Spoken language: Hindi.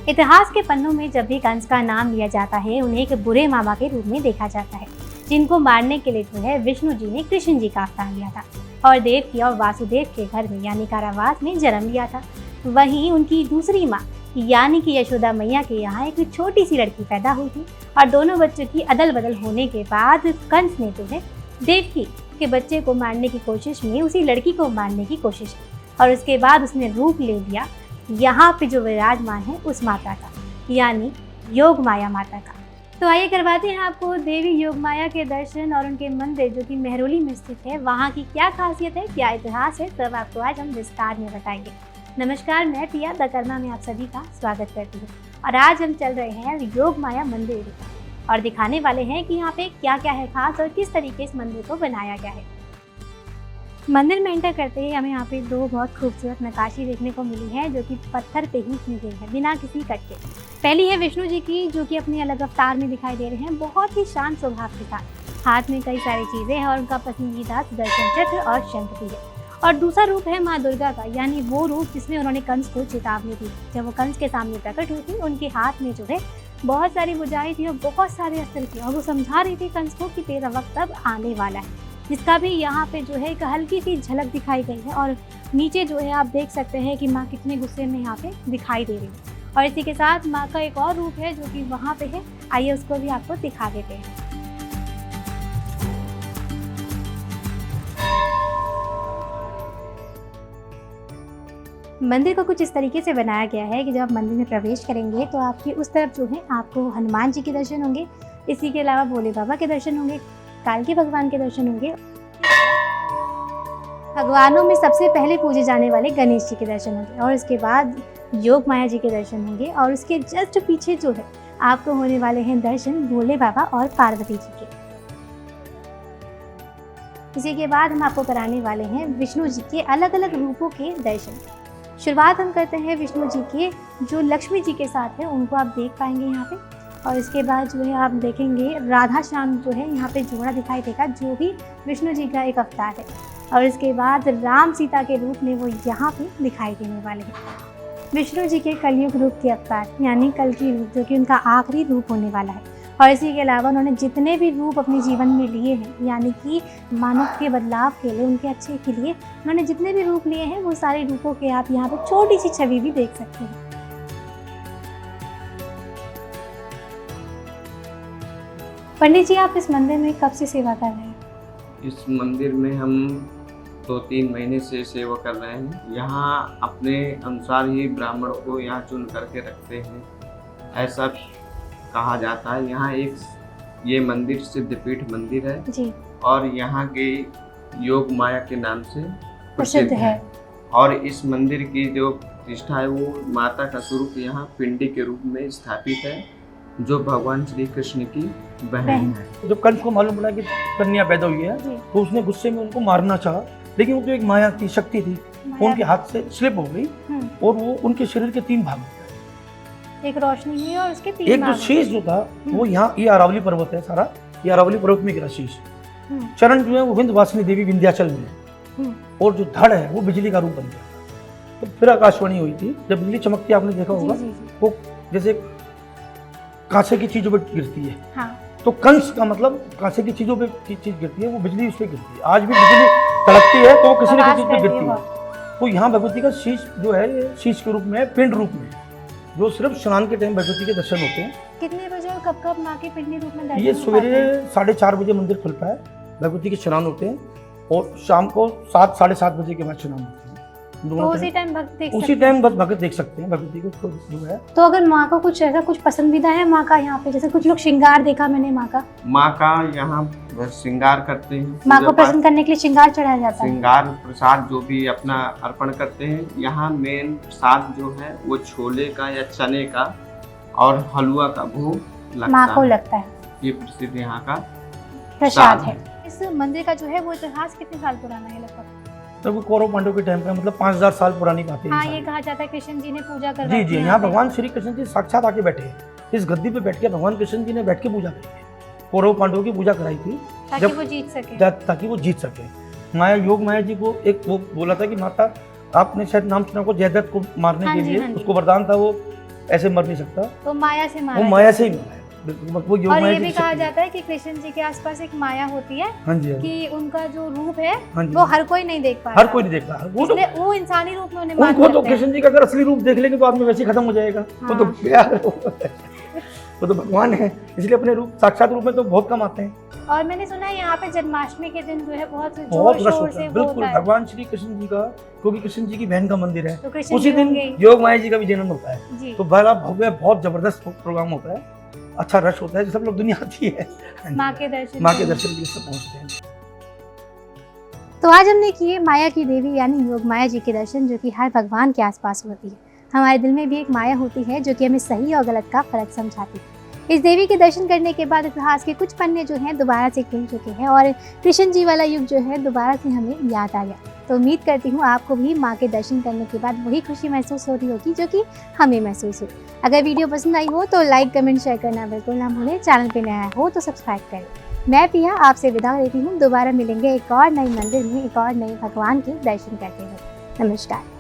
इतिहास के पन्नों में जब भी कंस का नाम लिया जाता है, उन्हें एक बुरे मामा के रूप में देखा जाता है, जिनको मारने के लिए जो है विष्णु जी ने कृष्ण जी का अवतार लिया था और देवकी और वासुदेव के घर में यानी कारावास में जन्म लिया था। वहीं उनकी दूसरी माँ यानी कि यशोदा मैया के यहाँ एक छोटी सी लड़की पैदा हुई थी और दोनों बच्चों की अदल बदल होने के बाद कंस ने जो है देवकी के बच्चे को मारने की कोशिश में उसी लड़की को मारने की कोशिश की और उसके बाद उसने रूप ले लिया यहाँ पे जो विराजमान है उस माता का यानी योग माया माता का। तो आइए करवाते हैं आपको देवी योग माया के दर्शन और उनके मंदिर जो कि मेहरौली में स्थित है, वहाँ की क्या खासियत है, क्या इतिहास है, सब आपको आज हम विस्तार में बताएंगे। नमस्कार, मैं प्रिया द कर्मा में आप सभी का स्वागत करती हूँ और आज हम चल रहे हैं योग माया मंदिर और दिखाने वाले हैं कि यहाँ पे क्या क्या है खास और किस तरीके इस मंदिर को बनाया गया है। मंदिर में एंटर करते ही हमें यहाँ पे दो बहुत खूबसूरत नक्काशी देखने को मिली है जो कि पत्थर पे ही की गई है बिना किसी कट के। पहली है विष्णु जी की जो कि अपने अलग अवतार में दिखाई दे रहे हैं, बहुत ही शांत स्वभाव के साथ, हाथ में कई सारी चीज़ें हैं और उनका पसंदीदा सुदर्शन चक्र और शंख भी है। और दूसरा रूप है माँ दुर्गा का यानी वो रूप जिसमें उन्होंने कंस को चेतावनी दी। जब वो कंस के सामने प्रकट हुई थी उनके हाथ में जो है बहुत सारी भुजाएं थी और बहुत सारे अस्त्र थे और वो समझा रही थी कंस को कि तेरा वक्त अब आने वाला है, जिसका भी यहाँ पे जो है एक हल्की सी झलक दिखाई गई है। और नीचे जो है आप देख सकते हैं कि माँ कितने गुस्से में यहाँ पे दिखाई दे रही है। और इसी के साथ माँ का एक और रूप है जो कि वहाँ पे है, आइए उसको भी आपको दिखा देते हैं। मंदिर को कुछ इस तरीके से बनाया गया है कि जब आप मंदिर में प्रवेश करेंगे तो आपकी उस तरफ जो है आपको हनुमान जी के दर्शन होंगे, इसी के अलावा भोले बाबा के दर्शन होंगे, कालकी भगवान के दर्शन होंगे, भगवानों में सबसे पहले पूजे जाने वाले गणेश जी के दर्शन होंगे और इसके बाद योग माया जी के दर्शन होंगे और उसके जस्ट पीछे जो है आपको होने वाले हैं दर्शन भोले बाबा और पार्वती जी के। इसी के बाद हम आपको कराने वाले हैं विष्णु जी के अलग अलग रूपों के दर्शन। शुरुआत हम करते हैं विष्णु जी के जो लक्ष्मी जी के साथ है, उनको आप देख पाएंगे यहाँ पे। और इसके बाद जो है आप देखेंगे राधा श्याम जो है यहाँ पे जोड़ा दिखाई देगा जो भी विष्णु जी का एक अवतार है। और इसके बाद राम सीता के रूप में वो यहाँ पे दिखाई देने वाले हैं। विष्णु जी के कलयुग रूप के अवतार यानी कल्कि रूप जो कि उनका आखिरी रूप होने वाला है। और इसी के अलावा उन्होंने जितने भी रूप अपने जीवन में लिए हैं यानी कि मानव के बदलाव के लिए, उनके अच्छे के लिए उन्होंने जितने भी रूप लिए हैं वो सारे रूपों के आप यहाँ पे छोटी सी छवि भी देख सकते हैं। पंडित जी, आप इस मंदिर में कब से सेवा कर रहे हैं? इस मंदिर में हम 2-3 महीने से सेवा कर रहे हैं। यहाँ अपने अनुसार ही ब्राह्मण को यहाँ चुन करके रखते हैं, ऐसा कहा जाता है। यहाँ एक ये मंदिर सिद्धपीठ मंदिर है जी। और यहाँ के योग माया के नाम से प्रसिद्ध है। और इस मंदिर की जो प्रतिष्ठा है वो माता का स्वरूप यहाँ पिंडी के रूप में स्थापित है जो भगवान श्री कृष्ण की बहन है। जब कंस को मालूम पड़ा कि कन्या पैदा हुई है तो उसने गुस्से में उनको मारना चाहा, लेकिन वो जो एक माया की शक्ति थी वो उनके हाथ से स्लिप हो गई और वो उनके शरीर के 3 भाग हो गए। एक रोशनी हुई और उसके 3 एक जो शीश जो था वो यहाँ, ये अरावली पर्वत है सारा, ये अरावली पर्वत में गिरा शीश। चरण जो है वो विंध्यवासिनी देवी विंध्याचल में और जो धड़ है वो बिजली का रूप बन गया। तो फिर आकाशवाणी हुई थी, जब बिजली चमकती आपने देखा होगा वो जैसे कांसे की चीजों पे गिरती है। हाँ। तो कंस का मतलब कांसे की चीजों पे चीज गिरती है, वो बिजली उस पे गिरती है। आज भी बिजली तड़कती है तो वो किसी न किसी चीज पे गिरती है। तो यहाँ भगवती का शीश जो है ये शीश के रूप में, पिंड रूप में, जो सिर्फ स्नान के टाइम भगवती के दर्शन होते हैं। कितने बजे और कब कब माँ के पिंडी रूप में दर्शन? ये सवेरे 4:30 बजे मंदिर खुलता है, भगवती के स्नान होते हैं और शाम को 7 साढ़े 7 बजे के बाद स्नान होते हैं। तो उसी टाइम बस भगत देख सकते हैं भगवती को जो है। तो अगर माँ का कुछ ऐसा कुछ पसंदीदा है माँ का यहाँ पे, जैसे कुछ लोग श्रृंगार देखा मैंने माँ का यहाँ श्रृंगार करते हैं, माँ को प्रसन्न करने के लिए श्रृंगार चढ़ाया जाता है। श्रृंगार प्रसाद जो भी अपना अर्पण करते हैं। यहाँ मेन प्रसाद जो है वो छोले का या चने का और हलवा का भोग माँ को लगता है। ये प्रसिद्ध यहाँ का प्रसाद है। इस मंदिर का जो है वो इतिहास कितने साल पुराना है लगभग? तो कौरव पांडव के टाइम का, मतलब 5000 साल पुरानी बात है। हाँ, ये कहा जाता है कृष्ण जी ने पूजा करवाई। जी, यहाँ भगवान श्री कृष्ण जी साक्षात आके बैठे हैं, इस गद्दी पे बैठ के भगवान कृष्ण जी ने बैठ के पूजा करी है, कौरव पांडवों की पूजा कराई थी ताकि वो जीत सके। माया योग माया जी को एक वो बोला था कि माता आपने शायद नाम सुना को जयदत्त को मारने के लिए उसको वरदान था वो ऐसे मर नहीं सकता, तो माया से वो मारा माया से ही मरा है। बिल्कुल, वो योग और माया ये की भी कहा शक्ति है। जाता है कि कृष्ण जी के आसपास एक माया होती है हाँ जी, हाँ जी, कि उनका जो रूप है हाँ जी, वो हर कोई नहीं देख पाता, हर कोई नहीं देखता। वो तो इसलिए वो इंसानी रूप में उन्हें मान उनको तो करते हैं। कृष्ण जी का अगर असली रूप देख लेंगे तो आदमी वैसे ही खत्म हो जाएगा। वो तो हाँ। प्यार है, वो तो भगवान है, इसलिए अपने रूप साक्षात रूप में तो बहुत कम आते हैं। और मैंने सुना है यहाँ पे जन्माष्टमी के दिन जो है बहुत बहुत जोर रश शोर होता से है, वो बिल्कुल होता है, भगवान श्री कृष्ण जी का, क्योंकि कृष्ण जी की बहन का मंदिर है, तो कृष्ण उसी जी दिन होंगे ही। योग माया जी का भी जन्म होता है। जी। तो बड़ा भव्य बहुत जबरदस्त प्रोग्राम होता है, अच्छा रश होता है, सब लोग दुनिया आती है माँ के दर्शन माँ के करने। दर्शन के लिए सब पहुँचते हैं। तो आज हमने किए माया की देवी यानी योग माया जी के दर्शन, जो कि हर भगवान के आसपास होती है। हमारे दिल में भी एक माया होती है जो कि हमें सही और गलत का फर्क समझाती है। इस देवी के दर्शन करने के बाद इतिहास के कुछ पन्ने जो हैं दोबारा से खुल चुके हैं और कृष्ण जी वाला युग जो है दोबारा से हमें याद आ गया। तो उम्मीद करती हूँ आपको भी माँ के दर्शन करने के बाद वही खुशी महसूस हो रही होगी जो कि हमें महसूस हुई। अगर वीडियो पसंद आई हो तो लाइक कमेंट शेयर करना बिल्कुल ना भूलें। चैनल पे नया हो तो सब्सक्राइब करें। मैं पिया आपसे विदा लेती हूँ। दोबारा मिलेंगे एक और नए मंदिर में एक और नए भगवान के दर्शन करते हुए। नमस्कार।